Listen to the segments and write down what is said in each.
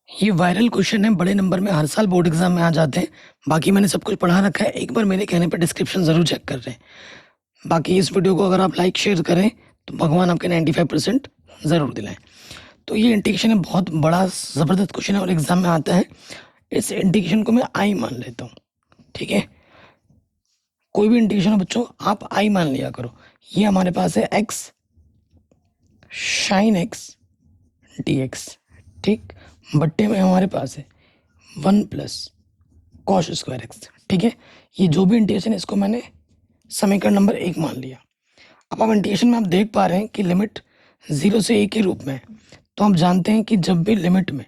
ये viral question है, बड़े नंबर में हर साल बोर्ड एग्जाम में आ जाते हैं। बाकी मैंने सब कुछ पढ़ा रखा है, एक बार मेरे कहने पर डिस्क्रिप्शन ज़रूर चेक कर रहे हैं। बाकी इस वीडियो को अगर आप लाइक शेयर करें तो भगवान आपके 95% ज़रूर दिलाएं। तो ये इंडिकेशन है, बहुत बड़ा ज़बरदस्त क्वेश्चन है और एग्जाम में आता है। इस इंडिकेशन को मैं आई मान लेता हूँ, ठीक है। कोई भी इंडिकेशन हो बच्चों, आप आई मान लिया करो। ये हमारे पास है x shine x d x, ठीक। बट्टे में हमारे पास है 1 प्लस कॉस स्क्वायर एक्स, ठीक है। ये जो भी इंटीग्रेशन है इसको मैंने समीकरण नंबर 1 मान लिया। अब आप इंटीग्रेशन में आप देख पा रहे हैं कि लिमिट 0 से a के रूप में है। तो हम जानते हैं कि जब भी लिमिट में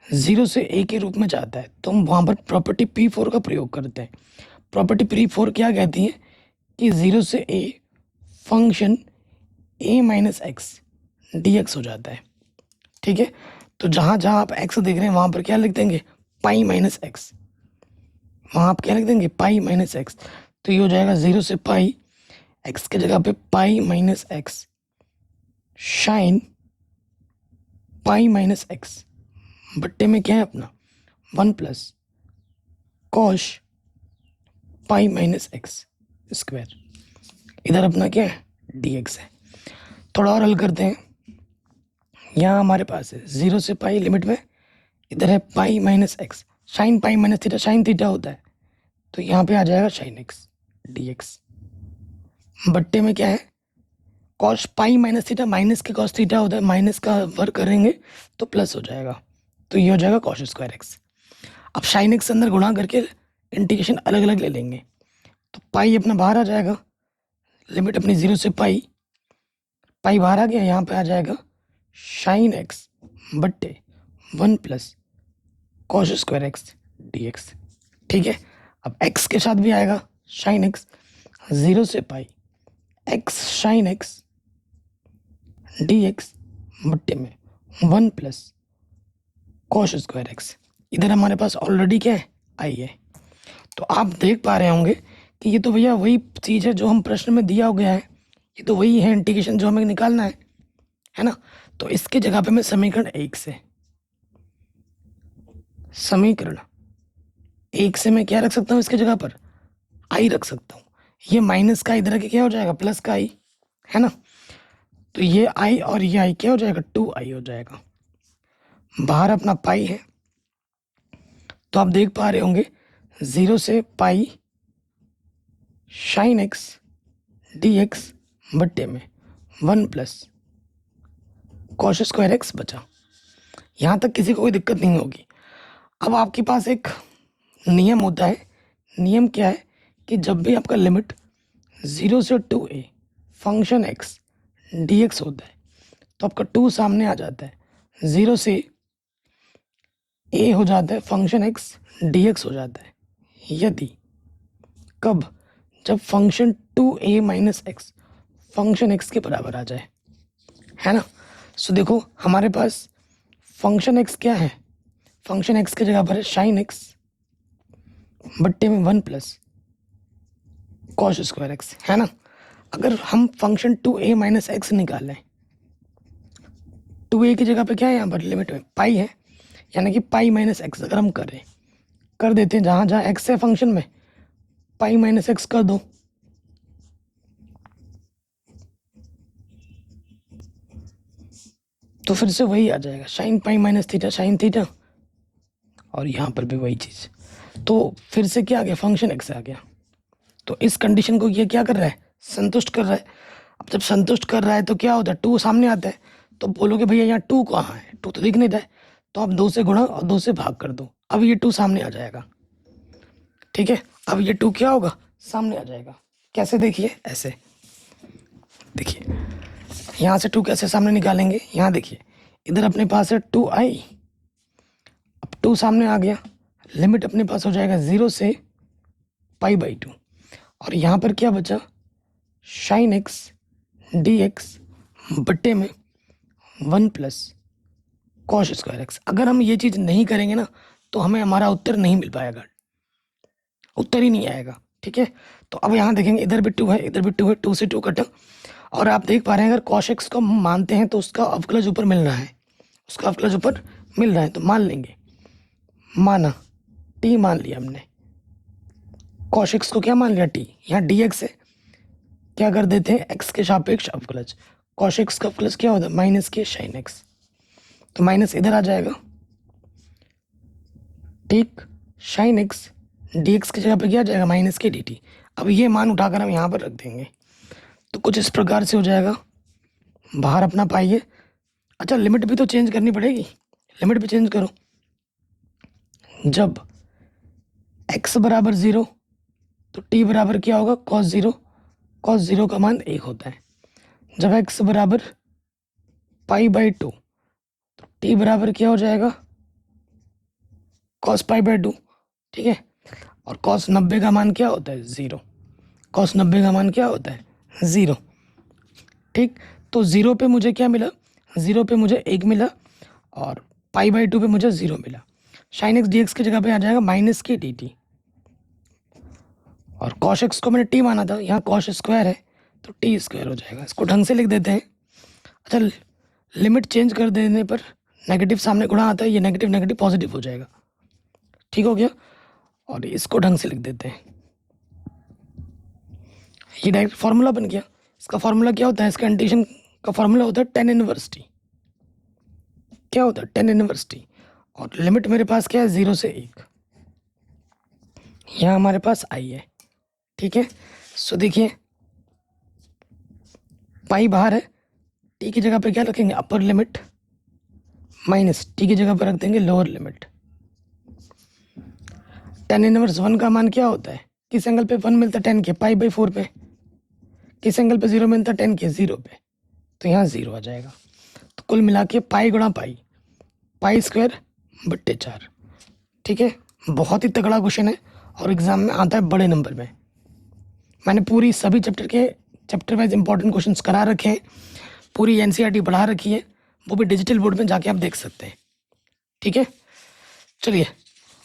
0 से a के रूप में जाता है तो हम वहाँ पर प्रॉपर्टी P4 का प्रयोग करते हैं। प्रॉपर्टी P4 क्या कहती है कि 0 से a function a minus x d x हो जाता है, ठीक है। तो जहाँ जहाँ आप x देख रहे हैं वहाँ पर क्या लिख देंगे, पाई माइनस एक्स। वहाँ आप क्या लिख देंगे, पाई माइनस एक्स। तो ये हो जाएगा 0 से पाई, x की जगह पे pi minus x shine pi minus x बट्टे में क्या है अपना 1 plus cosh pi minus x square. इधर अपना क्या है, dx है। थोड़ा और हल करते हैं। यहाँ हमारे पास है 0 से पाई लिमिट में, इधर है pi minus x, sine pi minus theta sine theta होता है, तो यहाँ पे आ जाएगा साइन एक्स डी एक्स। बट्टे में क्या है, cos pi minus theta, minus के कॉस थीटा होता है, माइनस का वर्क करेंगे तो प्लस हो जाएगा, तो ये हो जाएगा कॉस स्क्वायर एक्स। अब साइन एक्स अंदर गुणा करके इंटीग्रेशन अलग अलग ले लेंगे, तो पाई अपना बाहर आ जाएगा, लिमिट अपनी 0 से पाई, पाई बाहर आ गया, यहाँ पे आ जाएगा साइन एक्स बट्टे 1 plus cos square x d x, ठीक है। अब x के साथ भी आएगा साइन एक्स, 0 से pi x sine x d x बट्टे में 1 प्लस कॉस स्क्वायर एक्स। इधर हमारे पास ऑलरेडी क्या है, आई है। तो आप देख पा रहे होंगे कि ये तो भैया वही चीज़ है जो हम प्रश्न में दिया हो गया है, ये तो वही है इंटीग्रेशन जो हमें निकालना है ना। तो इसके जगह पे मैं समीकरण 1 से मैं क्या रख सकता हूँ, इसके जगह पर आई रख सकता हूँ। ये माइनस का इधर के क्या हो जाएगा, प्लस का आई, है ना। तो ये आई और ये आई क्या हो जाएगा, 2i हो जाएगा। बाहर अपना पाई है, तो आप देख पा रहे होंगे 0 से pi sine x d x बट्टे में 1 प्लस कॉस स्क्वायर एक्स बचा। यहाँ तक किसी को कोई दिक्कत नहीं होगी। अब आपके पास एक नियम होता है, नियम क्या है कि जब भी आपका लिमिट 0 से 2a फंक्शन x dx होता है तो आपका 2 सामने आ जाता है, 0 से a हो जाता है फंक्शन x dx हो जाता है। यदि कब, जब function 2a minus x function x के बराबर आ जाए, है ना। सो देखो हमारे पास फंक्शन x क्या है, फंक्शन x की जगह पर है साइन एक्स बट्टे में 1 प्लस कॉस स्क्वायर एक्स, है ना। अगर हम फंक्शन 2a माइनस एक्स निकालें, 2a की जगह पे क्या है, यहाँ पर लिमिट में पाई है, यानी कि पाई माइनस एक्स अगर हम कर देते हैं, जहाँ जहाँ एक्स है फंक्शन में पाई माइनस एक्स कर दो, तो फिर से वही आ जाएगा sine pi minus theta sine theta, और यहाँ पर भी वही चीज़। तो फिर से क्या आ गया, फंक्शन एक्स आ गया। तो इस कंडीशन को ये क्या कर रहा है, संतुष्ट कर रहा है। अब जब संतुष्ट कर रहा है तो क्या होता है, 2 सामने आता है, तो बोलोगे भैया यहाँ 2 कहाँ है, 2 तो दिख नहीं रहा है, तो आप 2 से गुणा और 2 से भाग कर दो, अब ये 2 सामने आ जाएगा, ठीक है। अब ये 2 क्या होगा, सामने आ जाएगा। कैसे, देखिए ऐसे, देखिए यहाँ से 2 कैसे सामने निकालेंगे, यहाँ देखिए इधर अपने पास है 2i, अब 2 सामने आ गया, लिमिट अपने पास हो जाएगा 0 से पाई बाई 2, और यहाँ पर क्या बचा, साइन एक्स डी एक्स बट्टे में 1 प्लस कॉस स्क्वायर एक्स। अगर हम ये चीज़ नहीं करेंगे ना तो हमें हमारा उत्तर नहीं मिल पाएगा, उत्तर ही नहीं आएगा, ठीक है। तो अब यहाँ देखेंगे इधर भी 2 है, इधर भी 2 है, 2 से 2 कटा, और आप देख पा रहे हैं अगर कॉस एक्स को हम मानते हैं तो उसका अवकलज ऊपर मिल रहा है, उसका अवकलज ऊपर मिल रहा है तो मान लेंगे, माना टी मान लिया हमने, कॉश एक्स को क्या मान लिया टी, यहाँ डी एक्स है, क्या कर देते हैं एक्स के सापेक्ष अवकलज, कॉश एक्स का अवकलज क्या होता है माइनस के साइन एक्स, तो माइनस इधर आ जाएगा, ठीक, साइन एक्स डी एक्स की जगह पे क्या आ जाएगा माइनस के डी टी। अब ये मान उठाकर हम यहाँ पर रख देंगे तो कुछ इस प्रकार से हो जाएगा, बाहर अपना पाइए। अच्छा लिमिट भी तो चेंज करनी पड़ेगी, लिमिट भी चेंज करो, जब x बराबर 0 तो t बराबर क्या होगा cos 0, cos 0 का मान 1 होता है, जब x बराबर पाई बाई 2 तो t बराबर क्या हो जाएगा cos पाई बाई 2, ठीक है, और cos 90 का मान क्या होता है 0, cos 90 का मान क्या होता है 0, ठीक। तो 0 पे मुझे क्या मिला, 0 पे मुझे 1 मिला और पाई बाई 2 पे मुझे 0 मिला, साइन एक्स डी एक्स की जगह पे आ जाएगा माइनस के डी टी, और कॉश एक्स को मैंने टी माना था, यहाँ कॉश स्क्वायर है तो टी स्क्वायर हो जाएगा, इसको ढंग से लिख देते हैं। अच्छा लिमिट चेंज कर देने पर नेगेटिव सामने गुणा आता है, ये नेगेटिव नेगेटिव पॉजिटिव हो जाएगा, ठीक हो गया, और इसको ढंग से लिख देते हैं, ये डायरेक्ट फार्मूला बन गया। इसका फार्मूला क्या होता है, इसका इंटीग्रेशन का फार्मूला होता है टेन इनवर्स टी, क्या होता है टेन इनवर्स टी, और लिमिट मेरे पास क्या है 0 से 1, यहाँ हमारे पास आई है, ठीक है। सो देखिए पाई बाहर है, टी की जगह पे क्या रखेंगे अपर लिमिट, माइनस टी की जगह पे रख देंगे लोअर लिमिट, टेन इनवर्स 1 का मान क्या होता है, किस एंगल पे 1 मिलता है 10 के पाई बाई 4 पे, किस एंगल पे 0 मिलता है 10 के 0 पे, तो यहाँ 0 आ जाएगा। तो कुल मिला के पाई गुणा पाई, पाई स्क्वायर बट्टे 4, ठीक है। बहुत ही तगड़ा क्वेश्चन है और एग्जाम में आता है बड़े नंबर में, मैंने पूरी सभी चैप्टर वाइज इंपॉर्टेंट क्वेश्चंस करा रखे हैं, पूरी एनसीईआरटी बढ़ा रखी है, वो भी डिजिटल बोर्ड में जाके आप देख सकते हैं, ठीक है। चलिए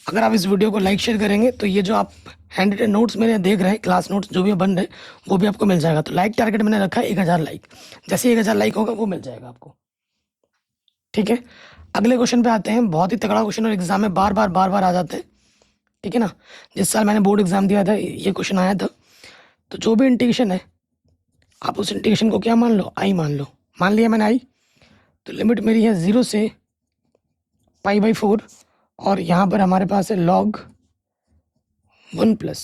अगर आप इस वीडियो को लाइक शेयर करेंगे तो ये जो आप हैंड रिटन नोट्स मेरे देख रहे हैं, क्लास नोट्स जो भी बन रहे हैं वो भी आपको मिल जाएगा। तो लाइक टारगेट मैंने रखा है 1000 लाइक, जैसे 1000 लाइक होगा वो मिल जाएगा आपको, ठीक है। अगले क्वेश्चन पे आते हैं, बहुत ही तगड़ा क्वेश्चन और एग्जाम में बार बार आ जाते हैं, ठीक है ना। जिस साल मैंने बोर्ड एग्जाम दिया था ये क्वेश्चन आया था। तो जो भी इंटीग्रेशन है आप उस इंटीग्रेशन को क्या मान लो आई मान लो, मान लिया मैंने आई, तो लिमिट मेरी है 0 से पाई बाई 4, और यहाँ पर हमारे पास है log 1 प्लस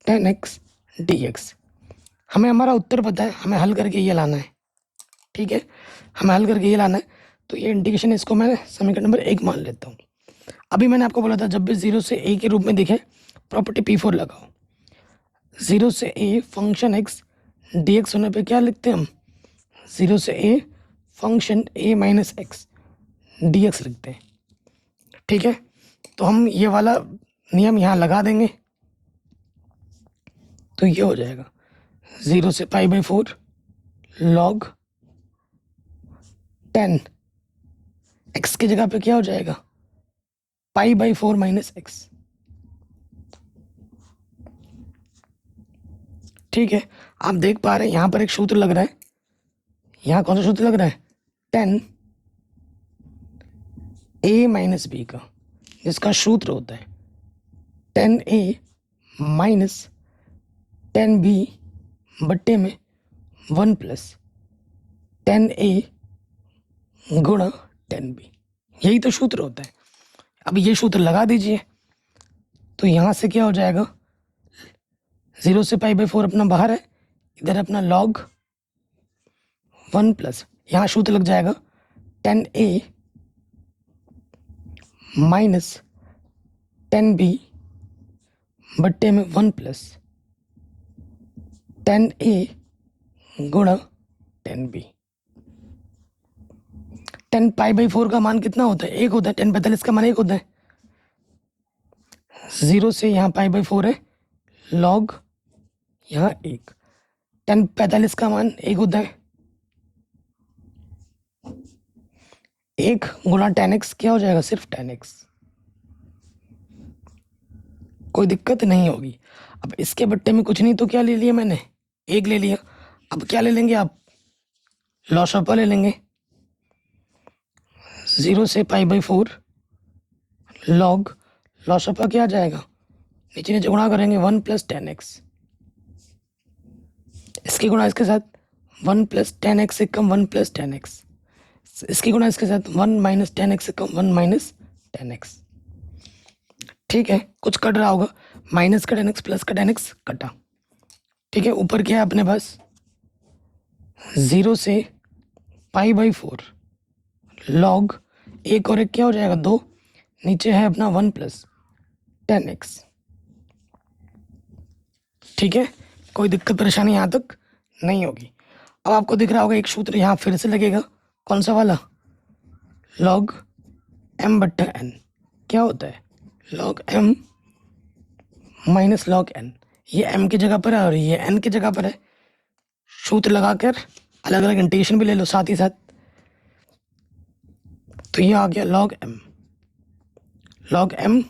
10x dx। हमें हमारा उत्तर पता है, हमें हल करके ये लाना है, ठीक है, हमें हल करके ये लाना है। तो ये इंटीग्रेशन इसको मैं समीकरण नंबर 1 मान लेता हूँ। अभी मैंने आपको बोला था जब भी 0 से a के रूप में दिखे प्रॉपर्टी P4 लगाओ, 0 से a फंक्शन x dx होने पे क्या लिखते हैं हम, 0 से a function a minus x dx लिखते हैं, ठीक है। तो हम ये वाला नियम यहाँ लगा देंगे तो ये हो जाएगा 0 से पाई बाई 4 log 10 x की जगह पे क्या हो जाएगा पाई बाई 4 माइनस एक्स, ठीक है। आप देख पा रहे हैं यहाँ पर एक सूत्र लग रहा है, यहाँ कौन सा सूत्र लग रहा है 10 a माइनस बी का, जिसका सूत्र होता है 10a माइनस 10b बट्टे में 1 प्लस 10a गुणा 10b, यही तो सूत्र होता है। अब ये सूत्र लगा दीजिए तो यहाँ से क्या हो जाएगा 0 से पाई बाई 4 अपना बाहर है, इधर अपना log 1 प्लस यहाँ सूत्र लग जाएगा 10a माइनस 10b बट्टे में 1 प्लस 10a गुणा 10b। 10 पाई बाई 4 का मान कितना होता है 1 होता है, 10 45 का मान 1 होता है, 0 से यहाँ पाई बाई 4 है log यहाँ 1, 10 45 का मान 1 होता है, 1 गुणा 10x क्या हो जाएगा सिर्फ 10x, कोई दिक्कत नहीं होगी। अब इसके बट्टे में कुछ नहीं तो क्या ले लिया मैंने 1 ले लिया, अब क्या ले लेंगे आप लॉस ऑफ ले लेंगे, 0 से π/4 लॉग लॉसपा क्या आ जाएगा, नीचे नीचे गुणा करेंगे 1 + 10x, इसकी गुणा इसके साथ 1 + 10x से कम 1 + 10x, इसकी गुणा इसके साथ 1 - 10x से कम 1 - 10x। ठीक है, कुछ कट रहा होगा, माइनस का 10x प्लस का 10x कटा। ठीक है, ऊपर क्या है अपने पास 0 से π/4 लॉग, एक और एक क्या हो जाएगा 2, नीचे है अपना 1 + 10x। ठीक है, कोई दिक्कत परेशानी यहाँ तक नहीं होगी। अब आपको दिख रहा होगा एक सूत्र यहाँ फिर से लगेगा, कौन सा वाला, log m/n। क्या होता है log m - log n, ये m की जगह पर है और ये n की जगह पर है। सूत्र लगाकर अलग अलग इंटीग्रेशन भी ले लो साथ ही साथ, तो ये आ गया log m - log n,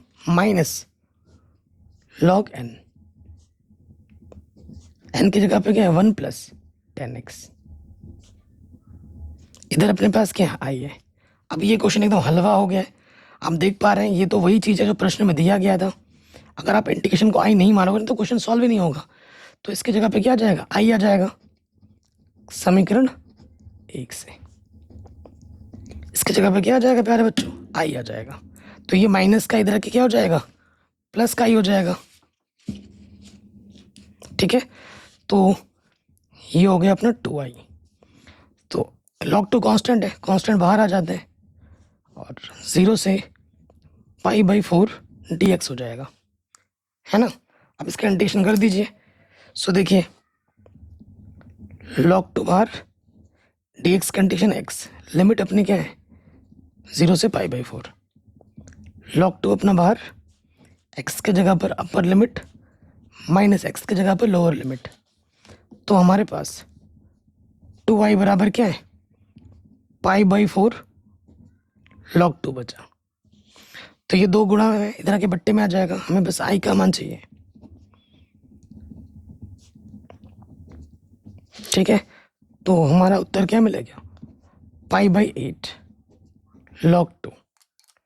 n की जगह पे क्या है 1 + 10x। इधर अपने पास क्या आई है। अब ये क्वेश्चन एकदम हलवा हो गया है, आप देख पा रहे हैं ये तो वही चीज़ है जो प्रश्न में दिया गया था। अगर आप इंटीग्रेशन को आई नहीं मानोगे तो क्वेश्चन सॉल्व ही नहीं होगा। तो इसकी जगह पे क्या आ जाएगा, आई आ जाएगा समीकरण 1 से, इसकी जगह पे क्या आ जाएगा प्यारे बच्चों, आई आ जाएगा। तो ये माइनस का इधर के क्या हो जाएगा, प्लस का आई हो जाएगा। ठीक है, तो ये हो गया अपना 2i। तो log 2 कांस्टेंट है, कांस्टेंट बाहर आ जाते हैं और 0 से π/4 dx हो जाएगा, है ना। अब इसका इंटीग्रेशन कर दीजिए। सो देखिए log 2 बाहर, dx का इंटीग्रेशन x, लिमिट अपनी क्या है 0 से π/4, log 2 अपना बाहर, x के जगह पर अपर लिमिट माइनस x के जगह पर लोअर लिमिट। तो हमारे पास 2i बराबर क्या है π/4 log 2 बचा। तो ये 2 गुणा है इधर के बट्टे में आ जाएगा, हमें बस i का मान चाहिए। ठीक है, तो हमारा उत्तर क्या मिलेगा π/8 log 2,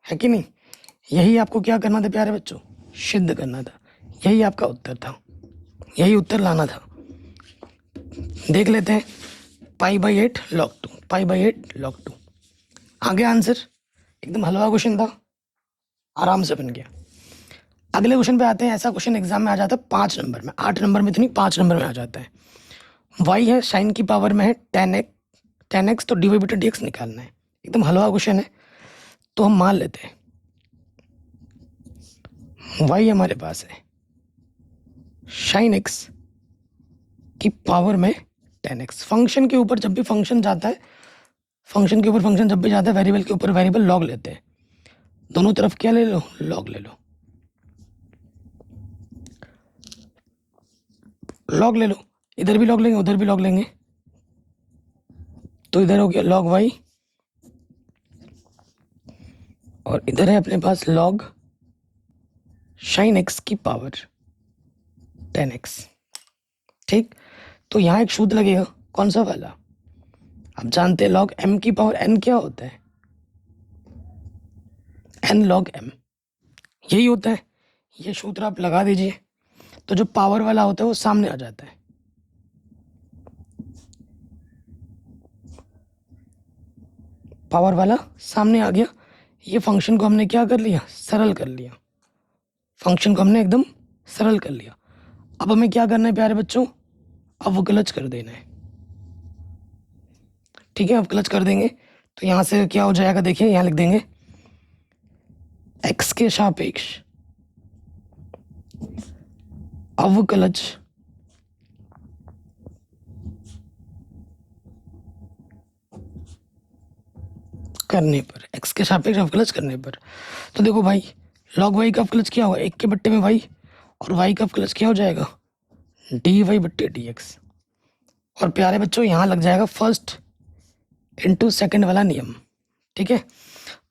है कि नहीं। यही आपको क्या करना था प्यारे बच्चों, सिद्ध करना था, यही आपका उत्तर था, यही उत्तर लाना था। देख लेते हैं π/8 log 2, π/8 log 2 आ गया आंसर। एकदम हलवा क्वेश्चन था, आराम से बन गया। अगले क्वेश्चन पे आते हैं। ऐसा क्वेश्चन एग्जाम में आ जाता है 5 नंबर में, 8 नंबर में तो नहीं, 5 नंबर में आ जाता है। y है साइन की पावर में है 10x, तो dy/dx निकालना है। एकदम हलवा क्वेश्चन है, तो हम मान लेते हैं y हमारे पास है साइन x की पावर में 10x। फंक्शन के ऊपर जब भी फंक्शन जाता है, फंक्शन के ऊपर फंक्शन जब भी जाता है, वेरिएबल के ऊपर वेरिएबल लॉग लेते हैं। दोनों तरफ क्या ले लो, लॉग ले लो, लॉग ले लो। इधर भी लॉग लेंगे उधर भी लॉग लेंगे, तो इधर हो गया log y और इधर है अपने पास log साइन x की पावर 10x। ठीक, तो यहाँ एक सूत्र लगेगा, कौन सा वाला, आप जानते हैं log m की पावर n क्या होता है, n log m, यही होता है। ये सूत्र आप लगा दीजिए, तो जो पावर वाला होता है वो सामने आ जाता है। पावर वाला सामने आ गया। ये फंक्शन को हमने क्या कर लिया, सरल कर लिया, फंक्शन को हमने एकदम सरल कर लिया। अब हमें क्या करना है प्यारे बच्चों, अब वो क्लच कर देना है। ठीक है, अब क्लच कर देंगे तो यहाँ से क्या हो जाएगा, देखिए यहाँ लिख देंगे x के सापेक्ष अवकलज करने पर, x के सापेक्ष अवकलज करने पर। तो देखो भाई log y का अवकलज क्या होगा, 1 के बट्टे में y, और y का अवकलज क्या हो जाएगा dy/dx। और प्यारे बच्चों यहाँ लग जाएगा फर्स्ट इंटू सेकेंड वाला नियम। ठीक है,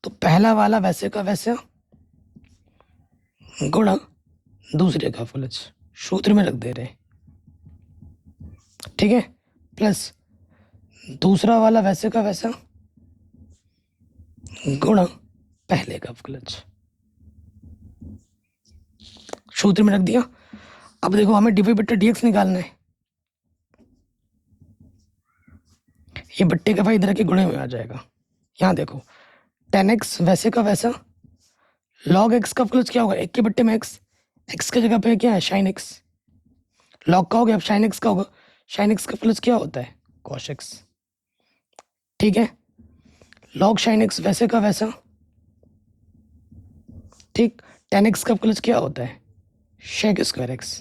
तो पहला वाला वैसे का वैसा गुणा दूसरे का अवकलज, सूत्र में रख दे रहे। ठीक है, प्लस दूसरा वाला वैसे का वैसा गुणा पहले का अवकलज। सूत्र में रख दिया। अब देखो हमें dy बट्टे dx निकालना है। ये बट्टे का भाई इधर के गुणे में आ जाएगा। यहाँ देखो tan x वैसे का वैसा, log x का अवकलज क्या होगा, 1 के बट्टे में x, x की जगह पे क्या है sin x, log का हो गया, अब sin x का होगा, sin x का अवकलज क्या होता है cos x। ठीक है, log sin x वैसे का वैसा, ठीक, tan x का अवकलज क्या होता है sec स्क्वायर x।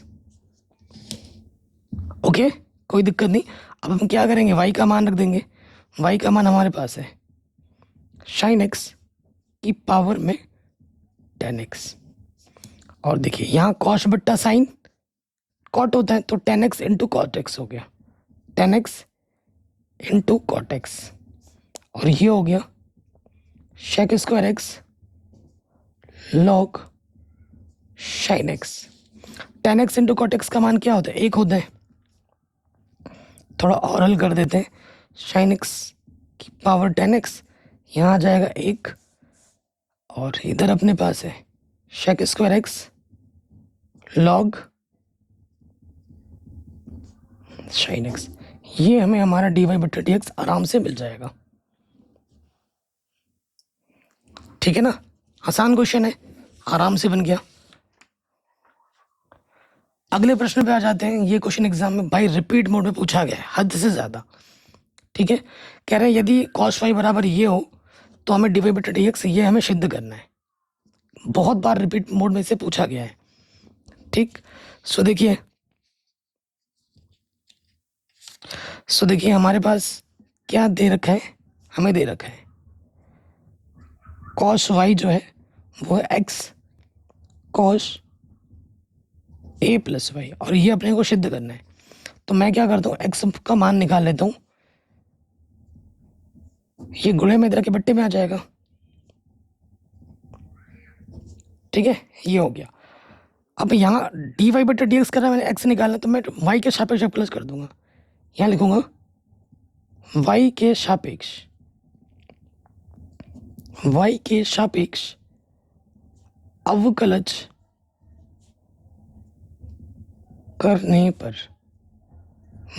ओके, कोई दिक्कत नहीं। अब हम क्या करेंगे, y का मान रख देंगे। y का मान हमारे पास है sin x की पावर में tan x, और देखिए यहाँ cos बट्टा sin cot होता है, तो tan x into cot x हो गया, tan x into cot x, और ये हो गया sec square x log sin x। tan x into cot x का मान क्या होता है, 1 होता है। थोड़ा और हल कर देते हैं, sin x की पावर tan x, यहाँ आ जाएगा 1, और इधर अपने पास है sec square x log sin x। ये हमें हमारा dy बट्टा dx आराम से मिल जाएगा। ठीक है ना, आसान क्वेश्चन है, आराम से बन गया। अगले प्रश्न पे आ जाते हैं। ये क्वेश्चन एग्जाम में भाई रिपीट मोड में पूछा गया है, हद से ज़्यादा। ठीक है, कह रहे हैं यदि cos y बराबर ये हो तो हमें dy बटा dx ये हमें सिद्ध करना है। बहुत बार रिपीट मोड में से पूछा गया है। ठीक, सो देखिए हमारे पास क्या दे रखा है, हमें दे रखा है cos y जो है वो है x cos a plus y, और ये अपने को सिद्ध करना है। तो मैं क्या करता हूँ, x का मान निकाल लेता हूँ, ये गुणे में इधर के बट्टे में आ जाएगा। ठीक है, ये हो गया। अब यहाँ dy बट्टा dx कर रहा है मैंने, x निकालना, तो मैं y के सापेक्ष अवकलज कर दूंगा। यहाँ लिखूंगा y के सापेक्ष अवकलज करने पर,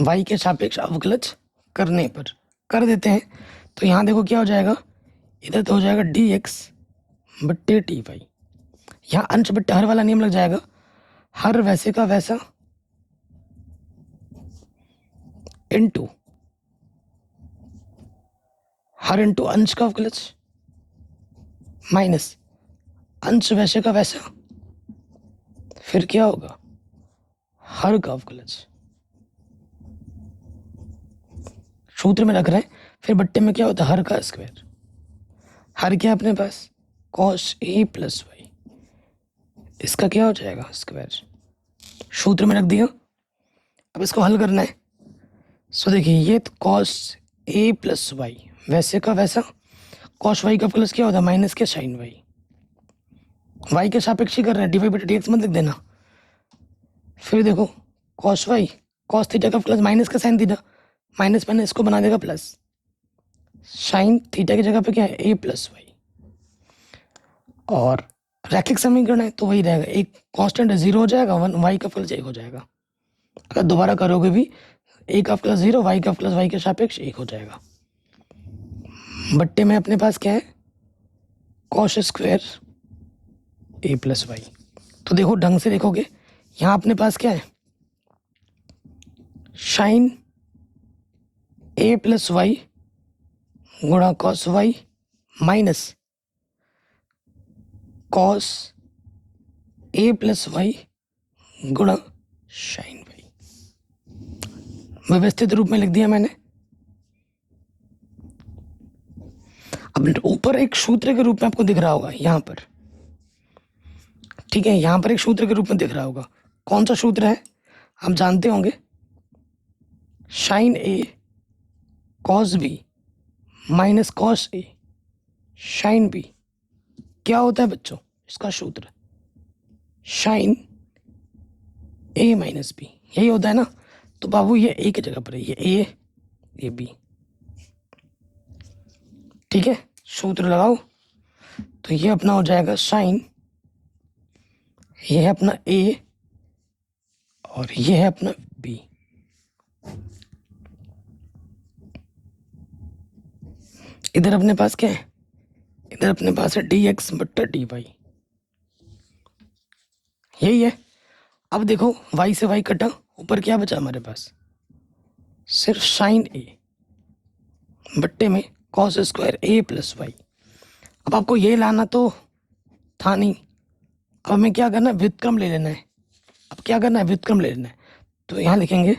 y के सापेक्ष अवकलज करने पर कर देते हैं। तो यहाँ देखो क्या हो जाएगा, इधर तो हो जाएगा dx बट्टे dy, यहाँ अंश बट्टे हर वाला नियम लग जाएगा, हर वैसे का वैसा इंटू हर इंटू अंश का अवकलज माइनस अंश वैसे का वैसा, फिर क्या होगा हर का अवकलज। सूत्र में रख रहे हैं, फिर बट्टे में क्या होता है हर का स्क्वायर। हर क्या अपने पास cos a प्लस वाई, इसका क्या हो जाएगा स्क्वायर। सूत्र में रख दिया। अब इसको हल करना है। सो देखिए ये तो cos a प्लस वाई वैसे का वैसा, cos y का प्लस क्या होता है माइनस के sin y के सापेक्ष ही कर रहे हैं, dy बटा dx मत लिख देना। फिर देखो cos y cos थीटा का प्लस माइनस का sin थीटा, माइनस माइनस इसको बना देगा प्लस, sin थीटा की जगह पे क्या है a प्लस वाई, और रैखिक समीकरण है तो वही रहेगा, एक कांस्टेंट 0 हो जाएगा, 1 y का प्लस 1 हो जाएगा। अगर दोबारा करोगे भी a का प्लस 0 y का प्लस y के सापेक्ष 1 हो जाएगा। बट्टे में अपने पास क्या है cos square a plus y. तो देखो ढंग से देखोगे, यहाँ अपने पास क्या है sin a प्लस वाई गुणा cos y minus cos a plus y गुणा sin y। व्यवस्थित रूप में लिख दिया मैंने। अब ऊपर एक सूत्र के रूप में आपको दिख रहा होगा यहाँ पर, ठीक है, यहाँ पर एक सूत्र के रूप में दिख रहा होगा। कौन सा सूत्र है आप जानते होंगे, sin a cos b minus cos a sin b। क्या होता है बच्चों इसका सूत्र, sin a माइनस b, यही होता है ना। तो बाबू ये a की जगह पर है, ये a ये b। ठीक है, सूत्र लगाओ, तो ये अपना हो जाएगा साइन, ये है अपना ए और ये है अपना बी। इधर अपने पास क्या है, इधर अपने पास है डी एक्स बट्टा डी वाई, यही है। अब देखो y से y कटा, ऊपर क्या बचा हमारे पास, सिर्फ साइन ए बट्टे में कॉस स्क्वायर ए प्लस वाई। अब आपको ये लाना तो था नहीं, अब हमें क्या करना है, व्युत्क्रम ले लेना है। अब क्या करना है, व्युत्क्रम ले लेना है, तो यहाँ लिखेंगे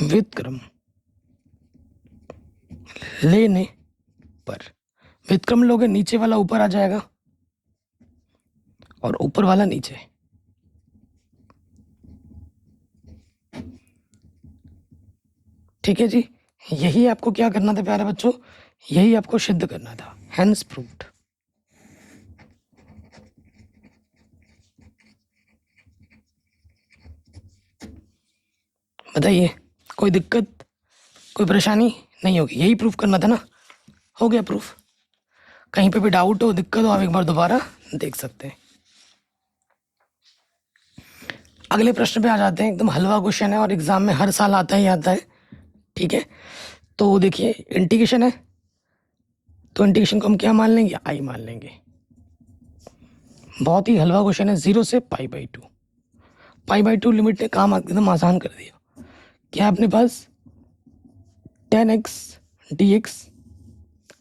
व्युत्क्रम लेने पर, व्युत्क्रम लोगे नीचे वाला ऊपर आ जाएगा और ऊपर वाला नीचे। ठीक है जी, यही आपको क्या करना था प्यारे बच्चों, यही आपको सिद्ध करना था, हेंस प्रूव्ड। बताइए कोई दिक्कत, कोई परेशानी नहीं होगी, यही प्रूफ करना था ना, हो गया प्रूफ। कहीं पे भी डाउट हो, दिक्कत हो, आप एक बार दोबारा देख सकते हैं। अगले प्रश्न पे आ जाते हैं, एकदम हलवा क्वेश्चन है और एग्जाम में हर साल आता ही आता है। ठीक है, तो देखिए इंटीग्रेशन है, तो इंटीग्रेशन को हम क्या मान लेंगे, आई मान लेंगे। बहुत ही हलवा क्वेश्चन है, 0 से π/2। π/2 लिमिट ने काम एकदम आसान कर दिया। क्या है अपने पास, tan x dx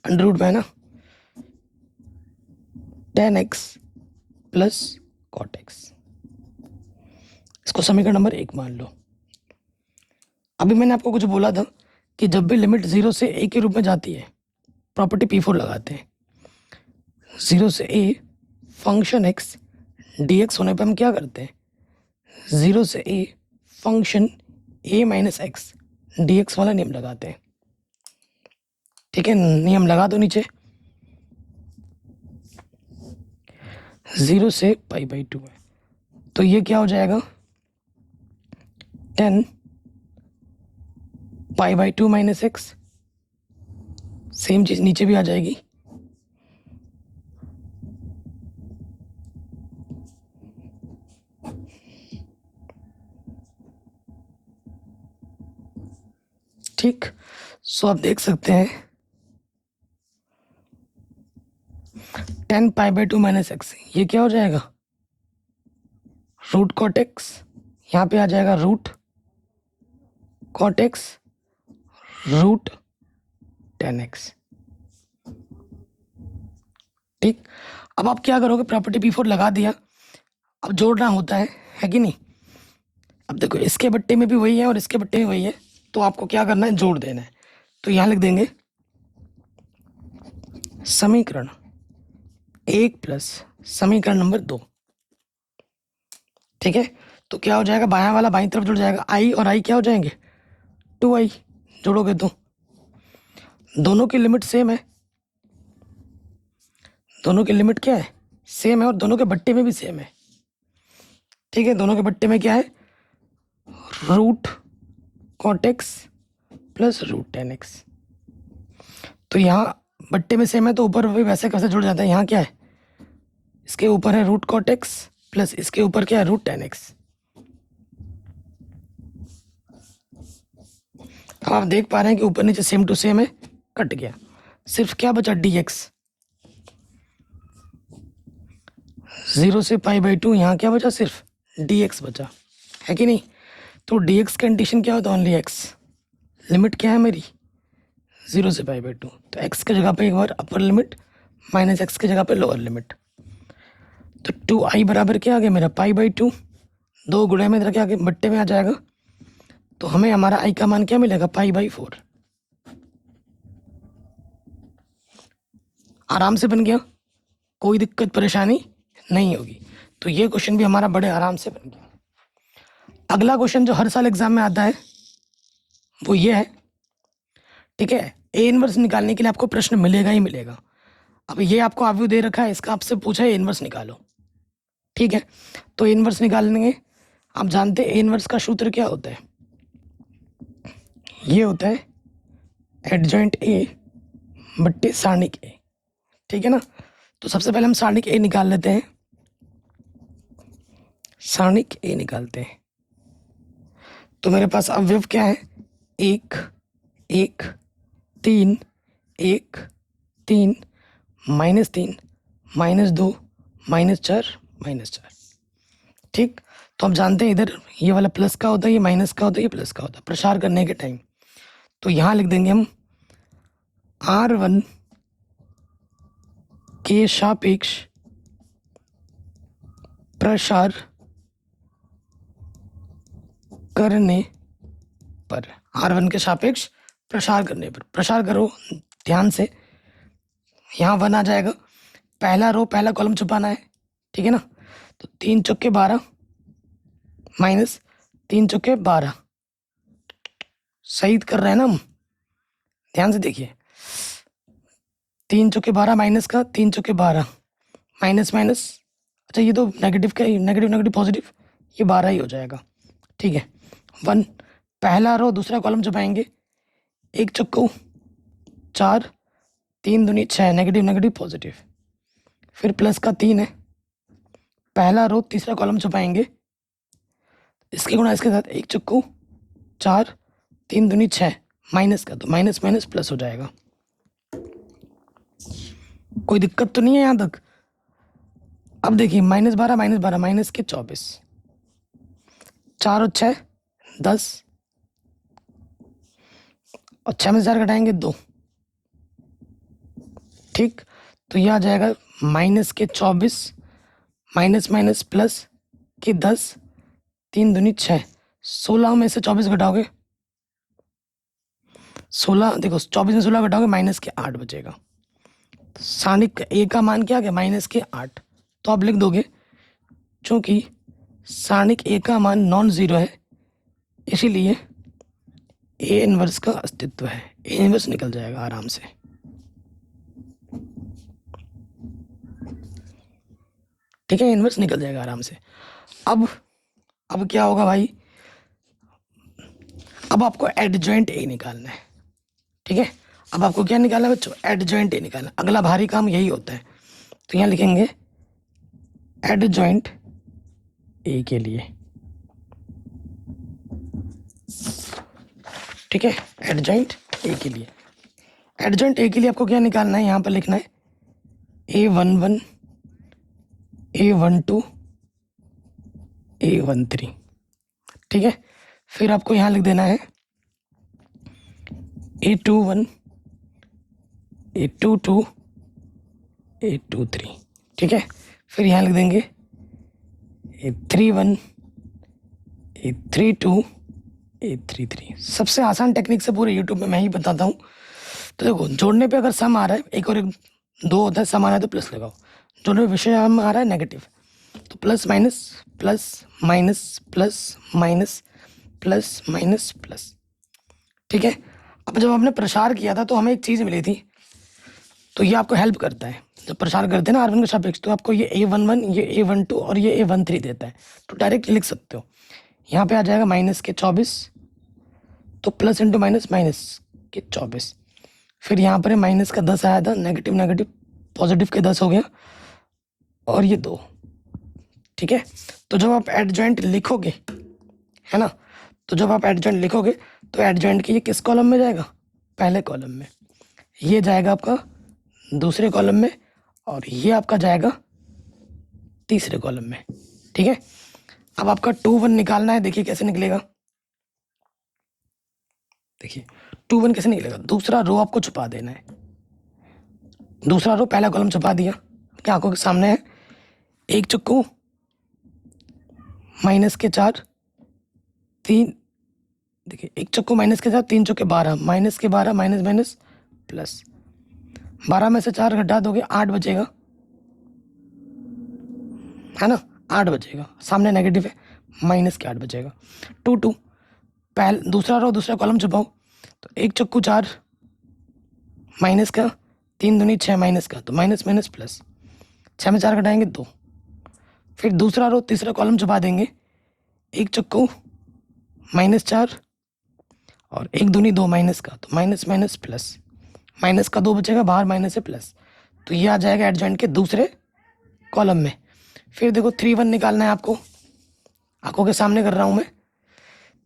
under root में है ना, tan x plus cot x, इसको समीकरण नंबर 1 मान लो। अभी मैंने आपको कुछ बोला था कि जब भी लिमिट 0 से a के रूप में जाती है, प्रॉपर्टी P4 लगाते हैं। 0 से a फंक्शन x dx होने पे हम क्या करते हैं, 0 से a function a minus x dx वाला नियम लगाते हैं। ठीक है, नियम लगा दो नीचे, 0 से π/2 है, तो ये क्या हो जाएगा, 10 π/2 माइनस एक्स, सेम चीज नीचे भी आ जाएगी। ठीक, सो आप देख सकते हैं 10 π/2 माइनस एक्स, ये क्या हो जाएगा, रूट कॉट एक्स, यहाँ पे आ जाएगा root cot x root tan x। ठीक, अब आप क्या करोगे, प्रॉपर्टी P4 लगा दिया, अब जोड़ना होता है कि नहीं। अब देखो इसके बट्टे में भी वही है और इसके बट्टे में वही है, तो आपको क्या करना है, जोड़ देना है। तो यहाँ लिख देंगे समीकरण 1 प्लस समीकरण नंबर 2। ठीक है, तो क्या हो जाएगा, बायां वाला बाईं तरफ जुड़ जाएगा, आई और आई क्या हो जाएंगे, 2i, जोड़ोगे तो दोनों की लिमिट सेम है, दोनों की लिमिट क्या है, सेम है, और दोनों के बट्टे में भी सेम है। ठीक है, दोनों के बट्टे में क्या है, root cot x plus root tan x। तो यहाँ बट्टे में सेम है तो ऊपर भी वैसे कैसे जुड़ जाता है, यहाँ क्या है, इसके ऊपर है रूट कॉट एक्स प्लस इसके ऊपर क्या है, रूट tan x। अब आप देख पा रहे हैं कि ऊपर नीचे सेम टू सेम है, कट गया, सिर्फ क्या बचा, dx। 0 से π/2, यहाँ क्या बचा, सिर्फ dx बचा, है कि नहीं। तो dx कंडीशन क्या होता है, ओनली x, लिमिट क्या है मेरी, 0 से π/2, तो x की जगह पे एक बार अपर लिमिट माइनस x की जगह पे लोअर लिमिट। तो 2i बराबर क्या आ गया मेरा, π/2, 2 गुणे में इधर क्या आ गया, बट्टे में आ जाएगा, तो हमें हमारा i का मान क्या मिलेगा, π/4। आराम से बन गया, कोई दिक्कत परेशानी नहीं होगी। तो ये क्वेश्चन भी हमारा बड़े आराम से बन गया। अगला क्वेश्चन जो हर साल एग्जाम में आता है वो ये है, ठीक है, ए इनवर्स निकालने के लिए आपको प्रश्न मिलेगा ही मिलेगा। अब ये आपको आव्यू दे रखा है, इसका आपसे पूछा है ए इनवर्स निकालो। ठीक है, तो ए इनवर्स निकालेंगे, आप जानते हैं ए इनवर्स का सूत्र क्या होता है, ये होता है एडजॉइंट ए बट्टे सारणिक ए, ठीक है ना। तो सबसे पहले हम सारणिक ए निकाल लेते हैं, सारणिक ए निकालते हैं। तो मेरे पास अवयव क्या है, 1 1 3 1 3 -3 -2 -4 -4, ठीक। तो हम जानते हैं इधर ये वाला प्लस का होता है, ये माइनस का होता है, ये प्लस का होता है प्रसार करने के टाइम। तो यहाँ लिख देंगे हम R1 के सापेक्ष प्रसार करने पर, R1 के सापेक्ष प्रसार करने पर, प्रसार करो ध्यान से, यहाँ 1 आ जाएगा, पहला रो पहला कॉलम छुपाना है, ठीक है ना। तो 3 चौके 12 माइनस 3 चौके 12, सही कर रहे हैं ना हम, ध्यान से देखिए, 3 चौके 12 माइनस का 3 चौके 12 माइनस माइनस, अच्छा ये तो नेगेटिव का, नेगेटिव नेगेटिव पॉजिटिव, ये 12 ही हो जाएगा, ठीक है। 1 पहला रो दूसरा कॉलम छुपाएंगे, 1 चौको 4 3 दूनी 6, नेगेटिव नेगेटिव पॉजिटिव, फिर प्लस का 3 है, पहला रो तीसरा कॉलम छुपाएंगे, इसके गुणा इसके साथ, 1 चौको 4 3 दूनी 6, माइनस का, तो माइनस माइनस प्लस हो जाएगा। कोई दिक्कत तो नहीं है यहाँ तक। अब देखिए -12 -12 माइनस के 24, 4 और 6 10, और 6 में से 4 घटाएंगे 2, ठीक। तो यह आ जाएगा माइनस के 24 माइनस माइनस प्लस के 10, 3 दूनी 6, 16 में से 24 घटाओगे 16, देखो 24 में 16 घटाओगे माइनस के 8 बचेगा। सारणिक ए का मान क्या है, माइनस के 8, तो आप लिख दोगे चूंकि सारणिक ए का मान नॉन जीरो है, इसीलिए ए इनवर्स का अस्तित्व है, ए इनवर्स निकल जाएगा आराम से, ठीक है, इनवर्स निकल जाएगा आराम से। अब क्या होगा भाई, अब आपको एडजॉइंट ए निकालना है, ठीक है। अब आपको क्या निकालना है बच्चों, एडजॉइंट ए निकालना, अगला भारी काम यही होता है। तो यहाँ लिखेंगे एडजॉइंट ए के लिए, ठीक है, एडजॉइंट ए के लिए, एडजॉइंट ए के लिए आपको क्या निकालना है, यहाँ पर लिखना है A11 A12 A13, ठीक है। फिर आपको यहाँ लिख देना है A21 A22 A23, ठीक है। फिर यहाँ लिख देंगे A31 A32 A33। सबसे आसान टेक्निक से पूरे यूट्यूब में मैं ही बताता हूँ। तो देखो जोड़ने पे अगर सम आ रहा है, एक और एक 2 होता है, सम आ रहा है तो प्लस लगाओ, जोड़ने पे विषय सम आ रहा है नेगेटिव, तो plus minus plus minus plus minus plus minus plus, ठीक है। अब जब आपने प्रसार किया था तो हमें एक चीज़ मिली थी, तो ये आपको हेल्प करता है, जब प्रसार करते हैं ना R1 के सापेक्ष, तो आपको ये A11 ये A12 और ये A13 देता है, तो डायरेक्ट लिख सकते हो। यहाँ पे आ जाएगा माइनस के 24, तो प्लस इंटू माइनस माइनस के 24, फिर यहाँ पर माइनस का 10 आया था, नेगेटिव नेगेटिव पॉजिटिव के 10 हो गया, और ये 2, ठीक है। तो जब आप एडजॉइंट लिखोगे, है ना, तो जब आप एडजॉइंट लिखोगे तो एडजॉइंट की ये किस कॉलम में जाएगा, पहले कॉलम में, ये जाएगा आपका दूसरे कॉलम में, और ये आपका जाएगा तीसरे कॉलम में, ठीक है। अब आपका 2 1 निकालना है, देखिए कैसे निकलेगा, देखिए 2 1 कैसे निकलेगा, दूसरा रो आपको छुपा देना है, दूसरा रो पहला कॉलम छुपा दिया, क्या आंखों के सामने है, 1 चुक्कू माइनस के 4 3, देखिए 1 चुक्कू माइनस के 4 3 चौके 12, माइनस के 12 माइनस माइनस प्लस, 12 में से 4 घटा दोगे 8 बचेगा, है ना, 8 बचेगा, सामने नेगेटिव है, माइनस के 8 बचेगा। 2 2 पहले दूसरा रो दूसरा कॉलम छुपाओ, तो 1 चक्कू 4 माइनस का, 3 दूनी 6 माइनस का, तो माइनस माइनस प्लस, 6 में 4 घटाएंगे 2, फिर दूसरा रो तीसरा कॉलम छुपा देंगे, 1 चक्कू -4 और 1 दूनी 2 माइनस का, तो माइनस माइनस प्लस, माइनस का 2 बचेगा, बाहर माइनस है प्लस, तो ये आ जाएगा एडजॉइंट के दूसरे कॉलम में। फिर देखो 3 1 निकालना है आपको, आंखों के सामने कर रहा हूँ मैं।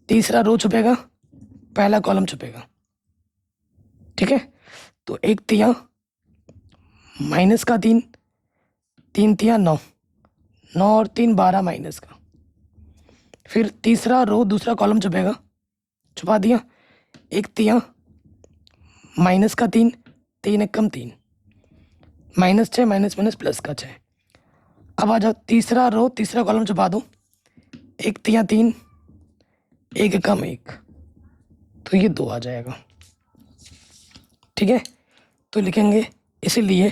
तीसरा रो छुपेगा, पहला कॉलम छुपेगा, ठीक है। तो 1 तिया माइनस का 3, 3 तिया 9, 9 और 3 12 माइनस का। फिर तीसरा रो दूसरा कॉलम छुपेगा, छुपा दिया। 1 तिया माइनस का 3, 3 1 3, -6 माइनस माइनस प्लस का 6। अब आ जाओ तीसरा रो तीसरा कॉलम छुपा दो। 1 तिया 3, 1 1, तो ये 2 आ जाएगा, ठीक है। तो लिखेंगे इसीलिए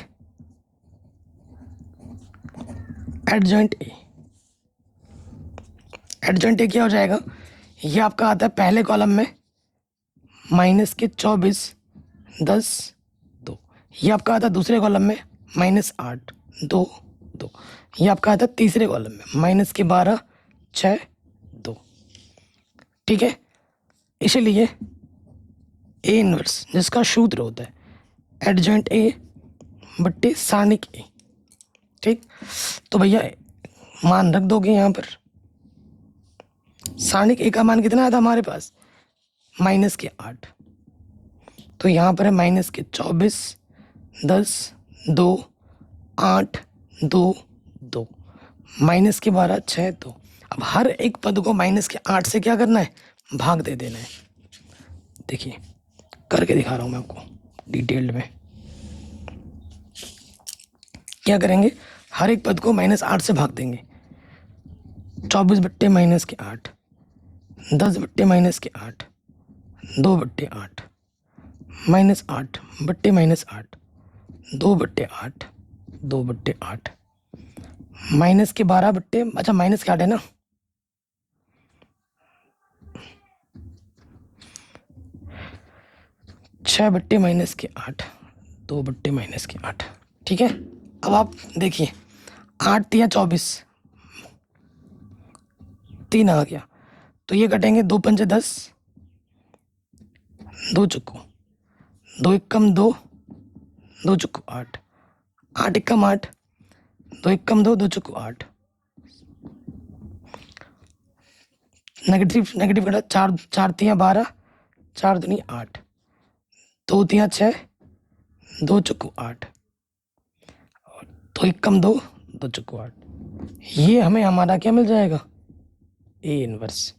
एडजॉइंट ए। एडजॉइंट ए क्या हो जाएगा, ये आपका आता है पहले कॉलम में माइनस के 24 10 2, ये आपका आता है दूसरे कॉलम में -8 2 2, ये आपका आता है तीसरे कॉलम में माइनस के 12 6 2, ठीक है। इसीलिए ए इनवर्स जिसका सूत्र होता है एडजॉइंट ए बट्टे सानिक ए, ठीक। तो भैया मान रख दोगे यहाँ पर। सानिक ए का मान कितना आया था हमारे पास, -8, तो यहाँ पर है -24 10 2 8 2 2, -12 6 2। अब हर एक पद को -8 से क्या करना है, भाग दे देना है। देखिए करके दिखा रहा हूँ मैं आपको डिटेल्ड में। क्या करेंगे, हर एक पद को -8 से भाग देंगे। 24 बट्टे -8, 10 बट्टे -8, 2 बट्टे 8, -8 बट्टे -8, 2 बट्टे 8, 2 बट्टे 8, -12 बट्टे, अच्छा -8 है ना, छः बट्टे -8, 2 बट्टे -8, ठीक है। अब आप देखिए 8 तिया 24, 3 आ गया, तो ये कटेंगे 2 पंजे 10, 2 चुक्को, 2 एकम 2, 2 चुक्को 8, 8 एकम 8, 2 एकम 2, 2 चुक्को 8, नेगेटिव नेगेटिव कटा, 4 4 तिया 12, 4 दूनी 8, 2 तिया 6, 2 चुक्को 8, 2 एकम 2, 2 चुक्को 8। ये हमें हमारा क्या मिल जाएगा, ए इनवर्स।